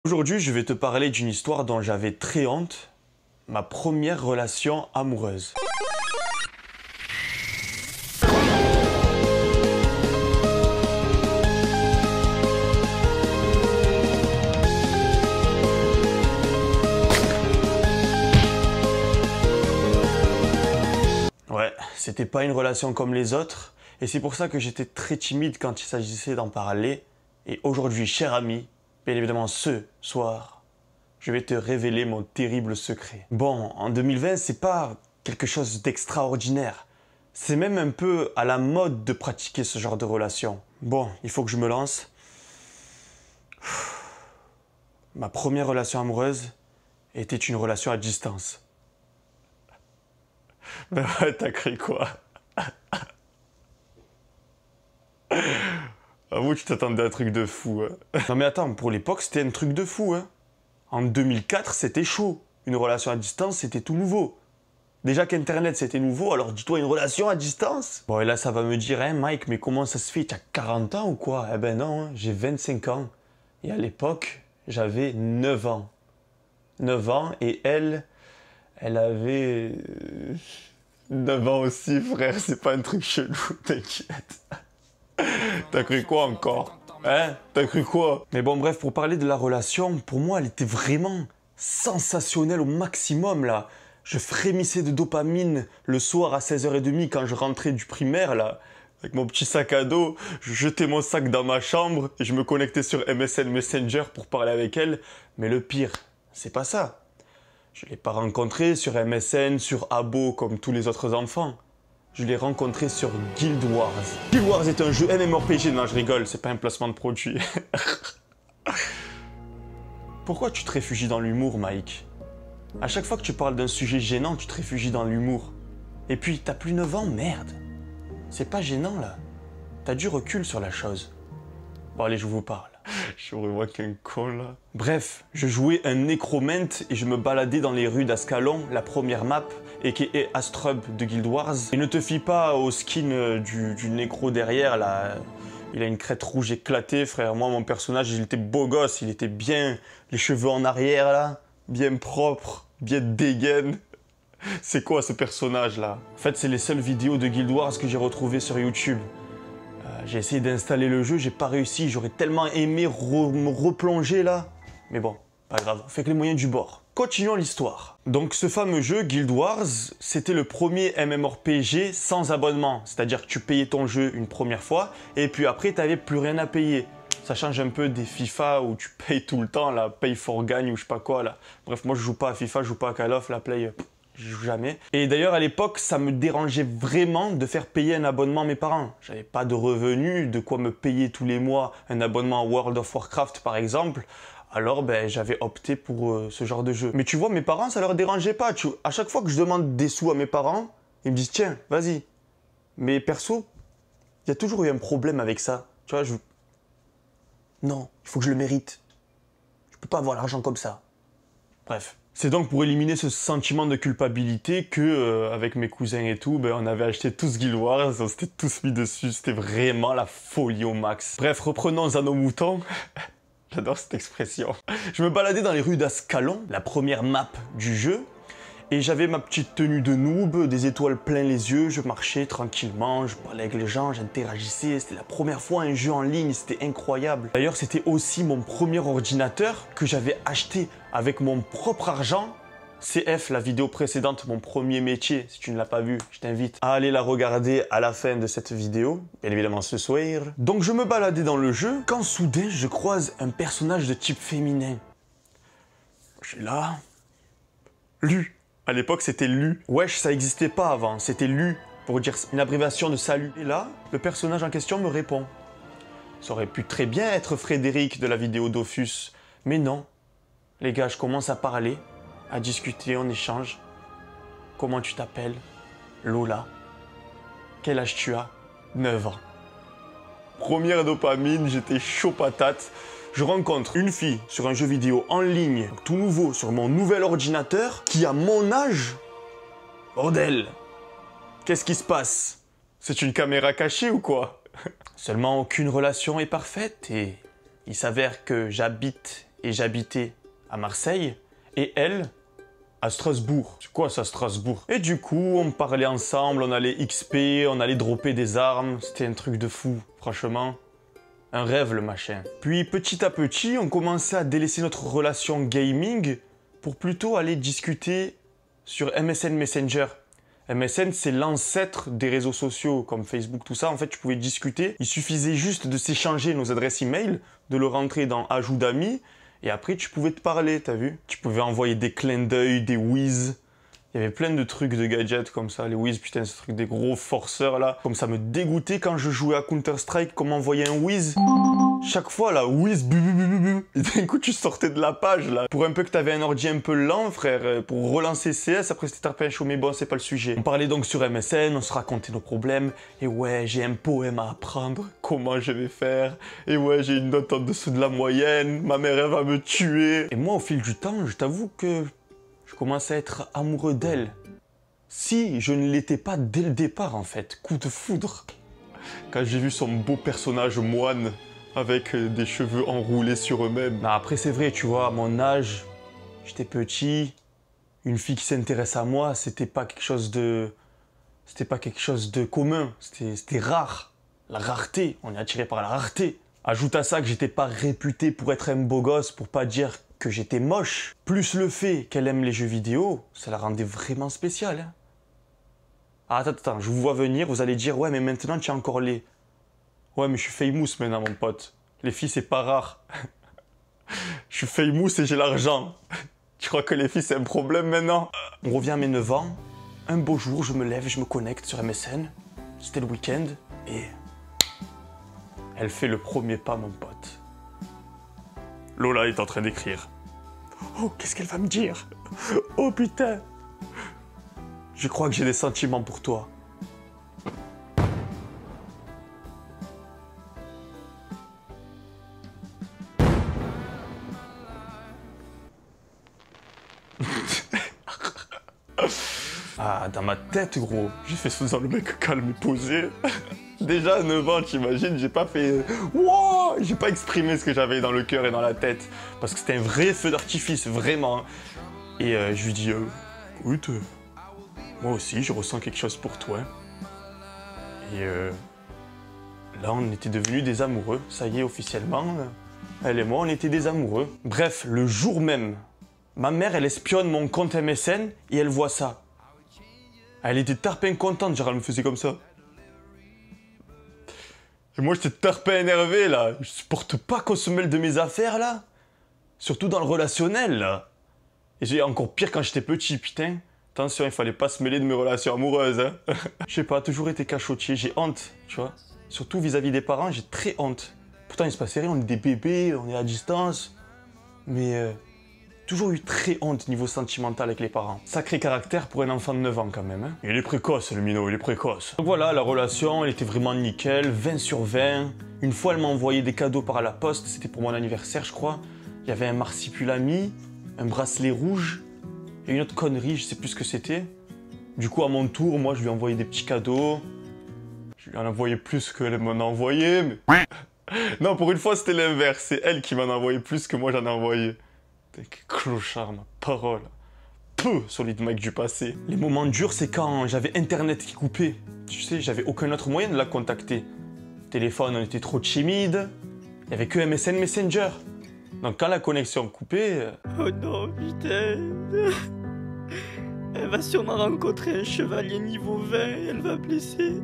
Aujourd'hui, je vais te parler d'une histoire dont j'avais très honte, ma première relation amoureuse. Ouais, c'était pas une relation comme les autres, et c'est pour ça que j'étais très timide quand il s'agissait d'en parler. Et aujourd'hui, cher ami, bien évidemment ce soir, je vais te révéler mon terrible secret. Bon, en 2020, c'est pas quelque chose d'extraordinaire. C'est même un peu à la mode de pratiquer ce genre de relation. Bon, il faut que je me lance. Ma première relation amoureuse était une relation à distance. Ben ouais, t'as cru quoi? Avoue, tu t'attendais à un truc de fou. Hein. Non mais attends, pour l'époque, c'était un truc de fou. Hein. En 2004, c'était chaud. Une relation à distance, c'était tout nouveau. Déjà qu'Internet, c'était nouveau, alors dis-toi une relation à distance. Bon, et là, ça va me dire, hein, Mike, mais comment ça se fait? Tu as 40 ans ou quoi? Eh ben non, hein, j'ai 25 ans. Et à l'époque, j'avais 9 ans. 9 ans, et elle avait 9 ans aussi, frère. C'est pas un truc chelou, t'inquiète. T'as cru quoi encore? Hein? T'as cru quoi? Mais bon, bref, pour parler de la relation, pour moi, elle était vraiment sensationnelle au maximum, là. Je frémissais de dopamine le soir à 16h30 quand je rentrais du primaire, là. Avec mon petit sac à dos, je jetais mon sac dans ma chambre et je me connectais sur MSN Messenger pour parler avec elle. Mais le pire, c'est pas ça. Je l'ai pas rencontrée sur MSN, sur Abo, comme tous les autres enfants. Je l'ai rencontré sur Guild Wars. Guild Wars est un jeu MMORPG. Non, je rigole, c'est pas un placement de produit. Pourquoi tu te réfugies dans l'humour, Mike? À chaque fois que tu parles d'un sujet gênant, tu te réfugies dans l'humour. Et puis, t'as plus 9 ans, merde. C'est pas gênant, là. T'as du recul sur la chose. Bon, allez, je vous parle. Je me vois qu'un con, là. Bref, je jouais un nécromante et je me baladais dans les rues d'Ascalon, la première map, et qui est Astrub de Guild Wars. Et ne te fie pas au skin du nécro derrière, là. Il a une crête rouge éclatée, frère. Moi, mon personnage, il était beau gosse, il était bien... Les cheveux en arrière, là. Bien propre, bien dégaine. C'est quoi, ce personnage-là? En fait, c'est les seules vidéos de Guild Wars que j'ai retrouvées sur YouTube. J'ai essayé d'installer le jeu, j'ai pas réussi. J'aurais tellement aimé me replonger là. Mais bon, pas grave, on fait que les moyens du bord. Continuons l'histoire. Donc ce fameux jeu, Guild Wars, c'était le premier MMORPG sans abonnement. C'est-à-dire que tu payais ton jeu une première fois, et puis après, t'avais plus rien à payer. Ça change un peu des FIFA où tu payes tout le temps, là, pay for gagne ou je sais pas quoi, là. Bref, moi je joue pas à FIFA, je joue pas à Call of, la Play... Je joue jamais. Et d'ailleurs, à l'époque, ça me dérangeait vraiment de faire payer un abonnement à mes parents. J'avais pas de revenus, de quoi me payer tous les mois un abonnement à World of Warcraft, par exemple. Alors, ben, j'avais opté pour ce genre de jeu. Mais tu vois, mes parents, ça leur dérangeait pas. À chaque fois que je demande des sous à mes parents, ils me disent, tiens, vas-y. Mais perso, il y a toujours eu un problème avec ça. Tu vois, non, il faut que je le mérite. Je peux pas avoir l'argent comme ça. Bref. C'est donc pour éliminer ce sentiment de culpabilité que, avec mes cousins et tout, ben, on avait acheté tous Guild Wars, on s'était tous mis dessus, c'était vraiment la folie au max. Bref, reprenons à nos moutons. J'adore cette expression. Je me baladais dans les rues d'Ascalon, la première map du jeu, et j'avais ma petite tenue de noob, des étoiles plein les yeux, je marchais tranquillement, je parlais avec les gens, j'interagissais, c'était la première fois un jeu en ligne, c'était incroyable. D'ailleurs, c'était aussi mon premier ordinateur que j'avais acheté avec mon propre argent. CF, la vidéo précédente, mon premier métier, si tu ne l'as pas vu, je t'invite à aller la regarder à la fin de cette vidéo, bien évidemment ce soir. Donc je me baladais dans le jeu, quand soudain je croise un personnage de type féminin. Je suis là, Lu. À l'époque, c'était Lu. Wesh, ça n'existait pas avant. C'était Lu, pour dire une abréviation de salut. Et là, le personnage en question me répond. Ça aurait pu très bien être Frédéric de la vidéo Dofus. Mais non. Les gars, je commence à parler, à discuter, on échange. Comment tu t'appelles? Lola. Quel âge tu as? 9 ans. Première dopamine, j'étais chaud patate. Je rencontre une fille sur un jeu vidéo en ligne, tout nouveau, sur mon nouvel ordinateur, qui a mon âge. Bordel! Qu'est-ce qui se passe? C'est une caméra cachée ou quoi? Seulement aucune relation est parfaite et il s'avère que j'habite et j'habitais à Marseille, et elle, à Strasbourg. C'est quoi ça, Strasbourg? Et du coup, on parlait ensemble, on allait XP, on allait dropper des armes. C'était un truc de fou, franchement. Un rêve, le machin. Puis, petit à petit, on commençait à délaisser notre relation gaming pour plutôt aller discuter sur MSN Messenger. MSN, c'est l'ancêtre des réseaux sociaux comme Facebook, tout ça. En fait, tu pouvais discuter. Il suffisait juste de s'échanger nos adresses email, de le rentrer dans Ajout d'amis. Et après, tu pouvais te parler, t'as vu? Tu pouvais envoyer des clins d'œil, des whiz. Il y avait plein de trucs de gadgets comme ça. Les whiz, putain, ce truc des gros forceurs là. Comme ça me dégoûtait quand je jouais à Counter-Strike, comment envoyer un whiz. Chaque fois là, whiz, bu bu bu bu bu. Et d'un coup, tu sortais de la page là. Pour un peu que t'avais un ordi un peu lent, frère, pour relancer CS, après c'était tarpin chaud, mais bon, c'est pas le sujet. On parlait donc sur MSN, on se racontait nos problèmes. Et ouais, j'ai un poème à apprendre. Comment je vais faire? Et ouais, j'ai une note en dessous de la moyenne. Ma mère, elle va me tuer. Et moi, au fil du temps, je t'avoue que je commence à être amoureux d'elle. Si je ne l'étais pas dès le départ, en fait. Coup de foudre. Quand j'ai vu son beau personnage moine avec des cheveux enroulés sur eux-mêmes. Non, après, c'est vrai, tu vois, à mon âge, j'étais petit. Une fille qui s'intéresse à moi, c'était pas quelque chose de... C'était pas quelque chose de commun. C'était rare. La rareté. On est attiré par la rareté. Ajoute à ça que j'étais pas réputé pour être un beau gosse, pour pas dire que j'étais moche. Plus le fait qu'elle aime les jeux vidéo, ça la rendait vraiment spéciale. Hein. Ah, attends, je vous vois venir, vous allez dire, ouais, mais maintenant tu es encore laid. Ouais, mais je suis famous maintenant, mon pote. Les filles, c'est pas rare. Je suis famous et j'ai l'argent. Tu crois que les filles, c'est un problème maintenant? On revient à mes 9 ans. Un beau jour, je me lève, je me connecte sur MSN. C'était le week-end et... elle fait le premier pas, mon pote. Lola est en train d'écrire. Oh, qu'est-ce qu'elle va me dire? Oh putain! Je crois que j'ai des sentiments pour toi. Ah, dans ma tête, gros, j'ai fait sous le mec calme et posé. Déjà à 9 ans, t'imagines, j'ai pas fait... Wow, j'ai pas exprimé ce que j'avais dans le cœur et dans la tête. Parce que c'était un vrai feu d'artifice, vraiment. Et je lui dis, écoute, moi aussi, je ressens quelque chose pour toi. Et là, on était devenus des amoureux. Ça y est, officiellement, elle et moi, on était des amoureux. Bref, le jour même, ma mère, elle espionne mon compte MSN et elle voit ça. Elle était tarpin contente, genre elle me faisait comme ça. Et moi, j'étais tarpin énervé, là. Je supporte pas qu'on se mêle de mes affaires, là. Surtout dans le relationnel, là. Et j'ai encore pire quand j'étais petit, putain. Attention, il fallait pas se mêler de mes relations amoureuses, hein. Je sais pas, toujours été cachotier, j'ai honte, tu vois. Surtout vis-à-vis des parents, j'ai très honte. Pourtant, il se passait rien, on est des bébés, on est à distance. Mais... toujours eu très honte niveau sentimental avec les parents. Sacré caractère pour un enfant de 9 ans quand même. Hein. Il est précoce le minot, il est précoce. Donc voilà, la relation, elle était vraiment nickel, 20 sur 20. Une fois, elle m'a envoyé des cadeaux par la poste, c'était pour mon anniversaire je crois. Il y avait un marsipulami, un bracelet rouge et une autre connerie, je sais plus ce que c'était. Du coup, à mon tour, moi je lui ai envoyé des petits cadeaux. Je lui en ai envoyé plus qu'elle m'en a envoyé, mais... non, pour une fois, c'était l'inverse. C'est elle qui m'en a envoyé plus que moi j'en ai envoyé. Quel clochard, ma parole. Peu solide mec du passé. Les moments durs, c'est quand j'avais internet qui coupait. Tu sais, j'avais aucun autre moyen de la contacter. Téléphone, on était trop timide. Il n'y avait que MSN Messenger. Donc quand la connexion coupait... Oh non, putain. Elle va sûrement rencontrer un chevalier niveau 20 et elle va blesser.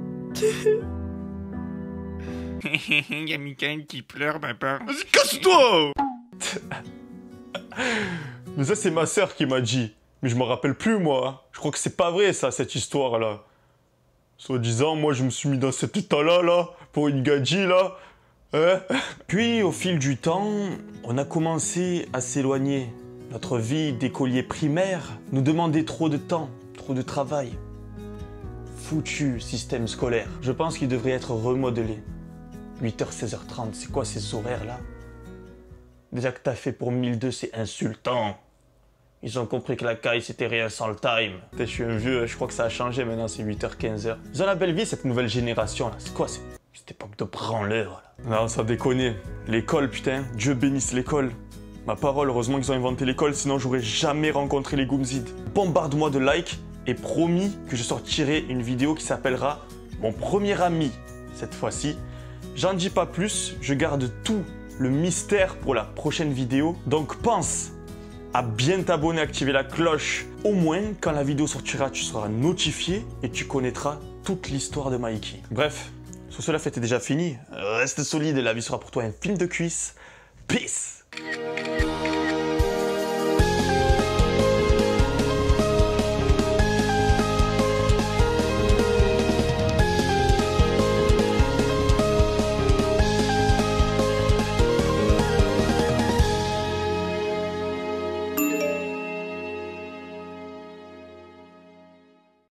Il y a Michael qui pleure, papa. Vas-y, casse-toi. Mais ça, c'est ma sœur qui m'a dit. Mais je me rappelle plus, moi. Je crois que c'est pas vrai, ça, cette histoire-là. Soi-disant, moi, je me suis mis dans cet état-là, là, pour une gadji, là. Hein? Puis, au fil du temps, on a commencé à s'éloigner. Notre vie d'écolier primaire nous demandait trop de temps, trop de travail. Foutu système scolaire. Je pense qu'il devrait être remodelé. 8h, 16h30, c'est quoi ces horaires-là? Déjà que t'as fait pour 1002, c'est insultant. Ils ont compris que la caille, c'était rien sans le time. Je suis un vieux, je crois que ça a changé maintenant, c'est 8h, 15h. Ils ont la belle vie, cette nouvelle génération, là. C'est quoi, cette époque de branleur, là? Non, ça déconne. L'école, putain, Dieu bénisse l'école. Ma parole, heureusement qu'ils ont inventé l'école, sinon j'aurais jamais rencontré les Goomzids. Bombarde-moi de likes et promis que je sortirai une vidéo qui s'appellera Mon premier ami. Cette fois-ci, j'en dis pas plus, je garde tout le mystère pour la prochaine vidéo. Donc pense à bien t'abonner, activer la cloche. Au moins, quand la vidéo sortira, tu seras notifié et tu connaîtras toute l'histoire de Mikey. Bref, sur ce, la fête est déjà finie. Reste solide, la vie sera pour toi un film de cuisse. Peace!